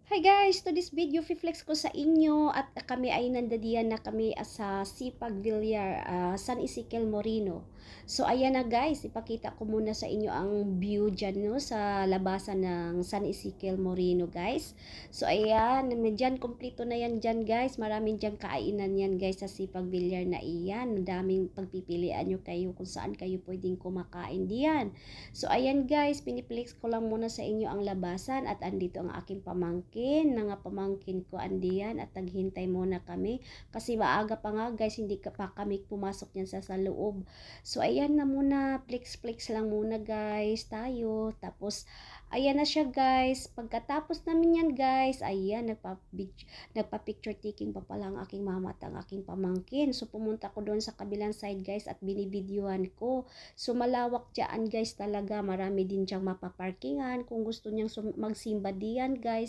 Hi guys! To this video, fiflex ko sa inyo at kami ay nandadiyan na kami sa Sipag Villar, San Ezequiel Moreno. So ayan na guys, ipakita ko muna sa inyo ang view dyan no, sa labasan ng San Ezequiel Moreno guys. So ayan, dyan kompleto na yan dyan guys. Maraming dyan kainan yan guys sa Sipag Villar na iyan. Daming pagpipilian nyo kayo kung saan kayo pwedeng kumakain diyan. So ayan guys, piniplex ko lang muna sa inyo ang labasan at andito ang aking pamangkin, mga pamangkin ko andiyan at naghintay muna kami kasi maaga pa nga guys, hindi pa kami pumasok yan sa loob. So ayan na muna, flex lang muna guys tayo. Tapos ayan na siya guys. Pagkatapos namin yan guys, ayan nagpa-picture taking pa pala ang aking mama at ang aking pamangkin. So pumunta ko doon sa kabilang side guys at binibidyohan ko. So malawak dyan guys talaga, marami din diyang mapaparkingan kung gusto niyang magsimba diyan guys.